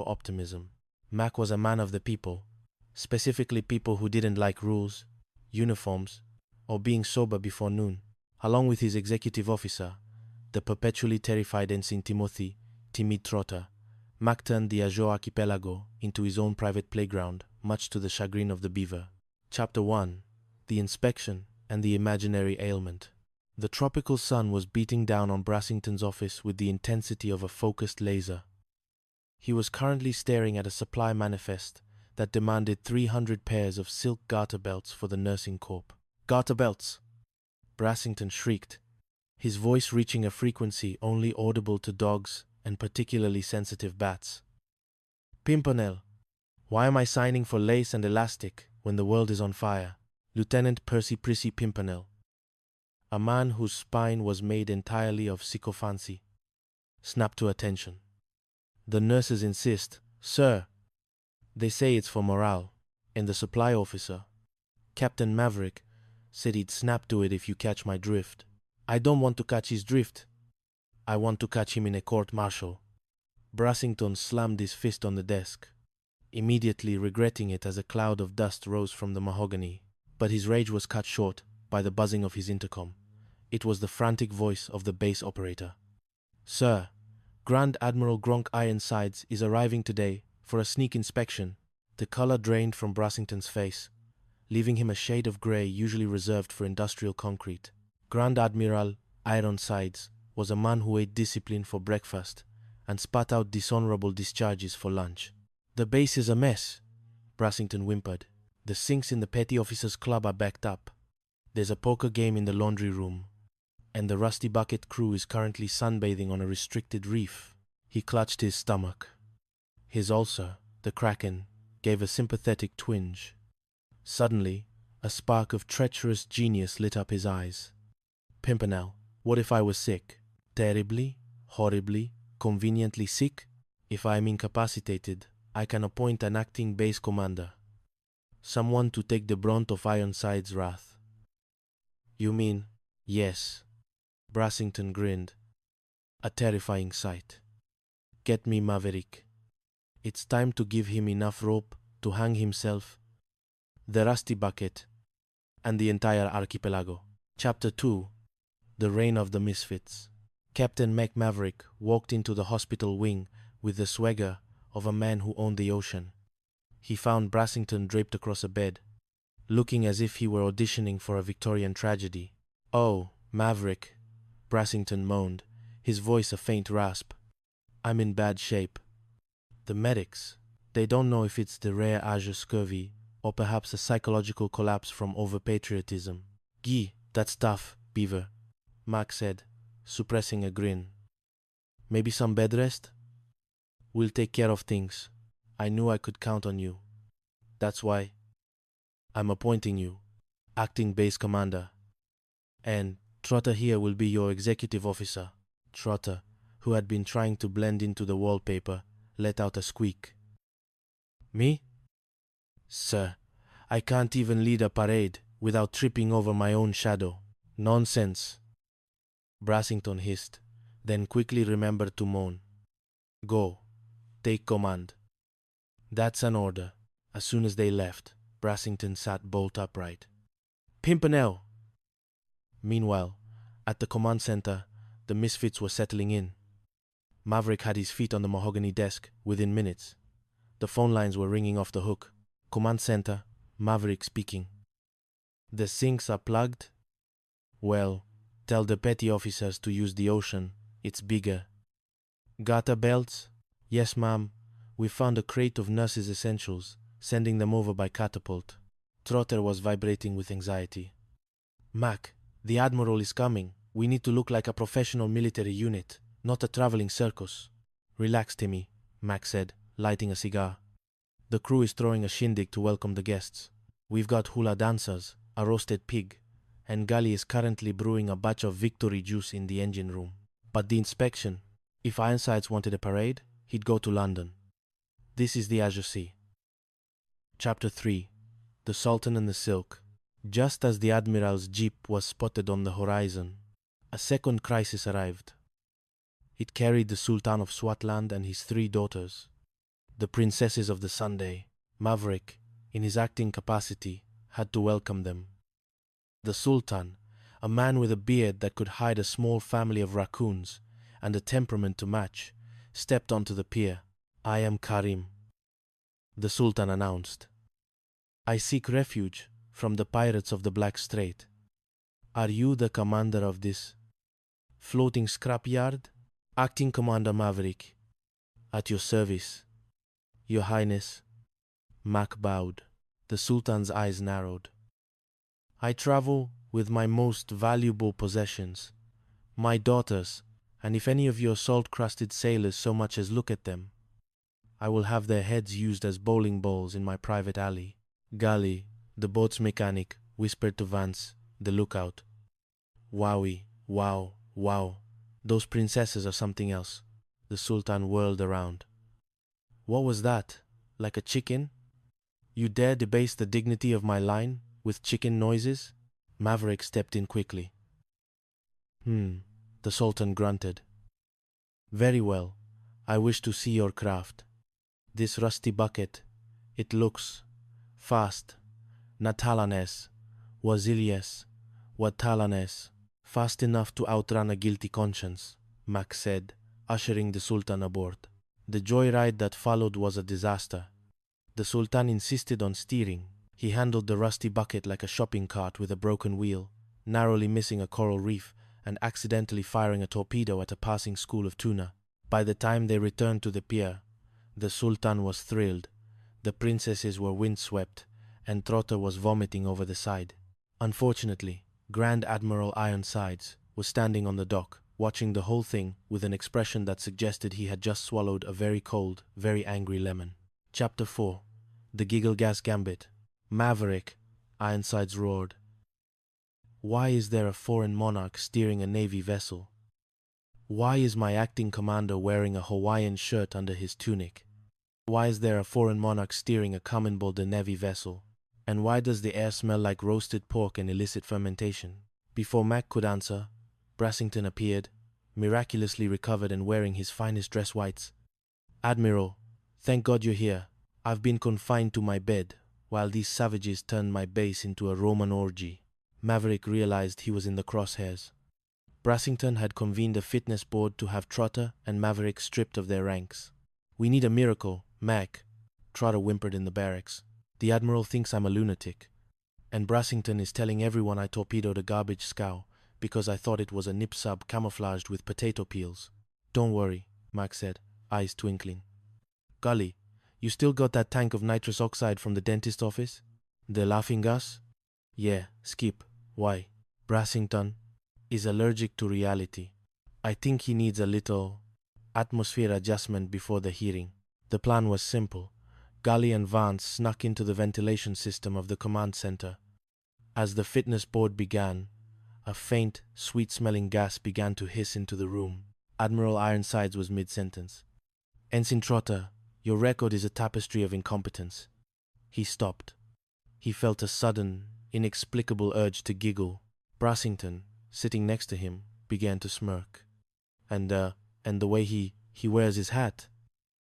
optimism. Mac was a man of the people, specifically people who didn't like rules, uniforms, or being sober before noon. Along with his executive officer, the perpetually terrified Ensign Timothy, timid trotter, Mac turned the Azure archipelago into his own private playground, much to the chagrin of the beaver. Chapter 1: The Inspection and the Imaginary Ailment. The tropical sun was beating down on Brassington's office with the intensity of a focused laser. He was currently staring at a supply manifest that demanded 300 pairs of silk garter belts for the nursing corps. "Garter belts!" Brassington shrieked, his voice reaching a frequency only audible to dogs and particularly sensitive bats. "Pimpernel, why am I signing for lace and elastic when the world is on fire?" Lieutenant Percy Prissy Pimpernel, a man whose spine was made entirely of sycophancy, snapped to attention. "The nurses insist, sir. They say it's for morale." And the supply officer, Captain Maverick, said he'd snap to it if you catch my drift. "I don't want to catch his drift. I want to catch him in a court-martial." Brassington slammed his fist on the desk, immediately regretting it as a cloud of dust rose from the mahogany. But his rage was cut short by the buzzing of his intercom. It was the frantic voice of the base operator. "Sir, Grand Admiral Gronk Ironsides is arriving today for a sneak inspection." The color drained from Brassington's face, leaving him a shade of gray usually reserved for industrial concrete. Grand Admiral Ironsides was a man who ate discipline for breakfast and spat out dishonorable discharges for lunch. "The base is a mess," Brassington whimpered. "The sinks in the Petty Officers Club are backed up. There's a poker game in the laundry room, and the Rusty Bucket crew is currently sunbathing on a restricted reef." He clutched his stomach. His ulcer, the Kraken, gave a sympathetic twinge. Suddenly, a spark of treacherous genius lit up his eyes. "Pimpernel, what if I was sick? Terribly, horribly, conveniently sick? If I am incapacitated, I can appoint an acting base commander. Someone to take the brunt of Ironside's wrath." "You mean—" "Yes." Brassington grinned. "A terrifying sight. Get me Maverick. It's time to give him enough rope to hang himself, the Rusty Bucket, and the entire archipelago." Chapter 2: The Reign of the Misfits. Captain Maverick walked into the hospital wing with the swagger of a man who owned the ocean. He found Brassington draped across a bed, looking as if he were auditioning for a Victorian tragedy. "Oh, Maverick," Brassington moaned, his voice a faint rasp. "I'm in bad shape. The medics, they don't know if it's the rare Azure scurvy or perhaps a psychological collapse from overpatriotism." "Gee, that's tough, Beaver," Mac said, suppressing a grin. "Maybe some bed rest? We'll take care of things. I knew I could count on you. That's why I'm appointing you acting base commander. And Trotter here will be your executive officer." Trotter, who had been trying to blend into the wallpaper, let out a squeak. "Me? Sir, I can't even lead a parade without tripping over my own shadow." "Nonsense," Brassington hissed, then quickly remembered to moan. "Go. Take command." "That's an order." As soon as they left, Brassington sat bolt upright. "Pimpernel!" Meanwhile, at the command center, the misfits were settling in. Maverick had his feet on the mahogany desk within minutes. The phone lines were ringing off the hook. "Command center, Maverick speaking." "The sinks are plugged?" "Well, tell the petty officers to use the ocean. It's bigger." "Garter belts?" "Yes, ma'am. We found a crate of nurses' essentials, sending them over by catapult." Trotter was vibrating with anxiety. "Mac, the Admiral is coming. We need to look like a professional military unit, not a traveling circus." "Relax, Timmy," Mac said, lighting a cigar. "The crew is throwing a shindig to welcome the guests. We've got hula dancers, a roasted pig, and Gully is currently brewing a batch of victory juice in the engine room. But the inspection, if Ironsides wanted a parade, he'd go to London. This is the Azure Sea." Chapter 3: The Sultan and the Silk. Just as the Admiral's jeep was spotted on the horizon, a second crisis arrived. It carried the Sultan of Swatland and his 3 daughters. the princesses of the Sunday. Maverick, in his acting capacity, had to welcome them. The Sultan, a man with a beard that could hide a small family of raccoons and a temperament to match, stepped onto the pier. "I am Karim," the Sultan announced. "I seek refuge from the pirates of the Black Strait. Are you the commander of this floating scrapyard?" "Acting Commander Maverick, at your service, Your Highness." Mac bowed. The Sultan's eyes narrowed. "I travel with my most valuable possessions, my daughters, and if any of your salt-crusted sailors so much as look at them, I will have their heads used as bowling balls in my private alley." Gully, the boat's mechanic, whispered to Vance, the lookout. "Wowie, wow, wow. Those princesses are something else." The Sultan whirled around. "What was that? Like a chicken? You dare debase the dignity of my line with chicken noises?" Maverick stepped in quickly. The Sultan grunted. "Very well. I wish to see your craft. This rusty bucket, it looks fast. Natalanes, Wazilies, Watalanes, fast enough to outrun a guilty conscience," Mac said, ushering the Sultan aboard. The joyride that followed was a disaster. The Sultan insisted on steering. He handled the rusty bucket like a shopping cart with a broken wheel, narrowly missing a coral reef and accidentally firing a torpedo at a passing school of tuna. By the time they returned to the pier, the Sultan was thrilled. The princesses were windswept, and Trotter was vomiting over the side. Unfortunately, Grand Admiral Ironsides was standing on the dock, watching the whole thing with an expression that suggested he had just swallowed a very cold, very angry lemon. Chapter 4. The Giggle Gas Gambit. "Maverick," Ironsides roared. "Why is there a foreign monarch steering a navy vessel? Why is my acting commander wearing a Hawaiian shirt under his tunic? Why is there a foreign monarch steering a Commonwealth de Navy vessel? And why does the air smell like roasted pork and illicit fermentation?" Before Mac could answer, Brassington appeared, miraculously recovered and wearing his finest dress whites. "Admiral, thank God you're here. I've been confined to my bed while these savages turned my base into a Roman orgy." Maverick realized he was in the crosshairs. Brassington had convened a fitness board to have Trotter and Maverick stripped of their ranks. "We need a miracle, Mac," Trotter whimpered in the barracks. "The Admiral thinks I'm a lunatic, and Brassington is telling everyone I torpedoed a garbage scow because I thought it was a nip sub camouflaged with potato peels." "Don't worry," Mac said, eyes twinkling. "Gully, you still got that tank of nitrous oxide from the dentist office? The laughing gas?" "Yeah, Skip. Why?" "Brassington is allergic to reality. I think he needs a little atmosphere adjustment before the hearing." The plan was simple. Gully and Vance snuck into the ventilation system of the command center. As the fitness board began, a faint, sweet-smelling gas began to hiss into the room. Admiral Ironsides was mid-sentence. "Ensign Trotter, your record is a tapestry of incompetence." He stopped. He felt a sudden, inexplicable urge to giggle. Brassington, sitting next to him, began to smirk. And the way he wears his hat.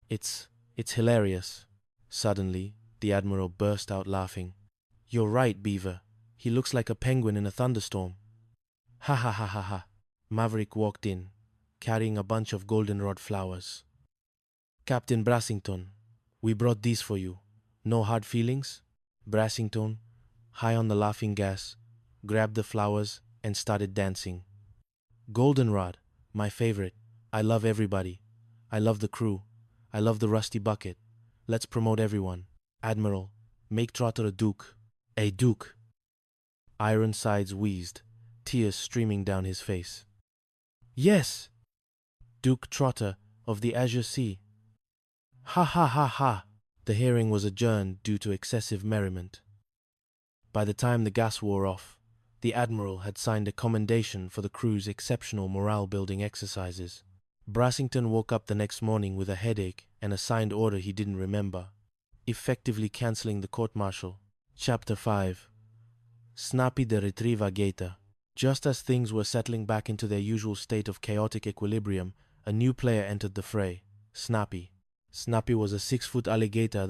It's hilarious." Suddenly, the Admiral burst out laughing. "You're right, Beaver. He looks like a penguin in a thunderstorm." "Ha ha ha ha ha." Maverick walked in, carrying a bunch of goldenrod flowers. "Captain Brassington, we brought these for you. No hard feelings?" Brassington, high on the laughing gas, grabbed the flowers and started dancing. "Goldenrod, my favorite. I love everybody. I love the crew. I love the rusty bucket. Let's promote everyone. Admiral, make Trotter a duke." "A duke?" Ironsides wheezed, tears streaming down his face. "Yes! Duke Trotter of the Azure Sea." "Ha ha ha ha." The hearing was adjourned due to excessive merriment. By the time the gas wore off, the Admiral had signed a commendation for the crew's exceptional morale-building exercises. Brassington woke up the next morning with a headache and a signed order he didn't remember, effectively cancelling the court-martial. Chapter 5. Snappy the Retriever Gator. Just as things were settling back into their usual state of chaotic equilibrium, a new player entered the fray, Snappy. Snappy was a 6-foot alligator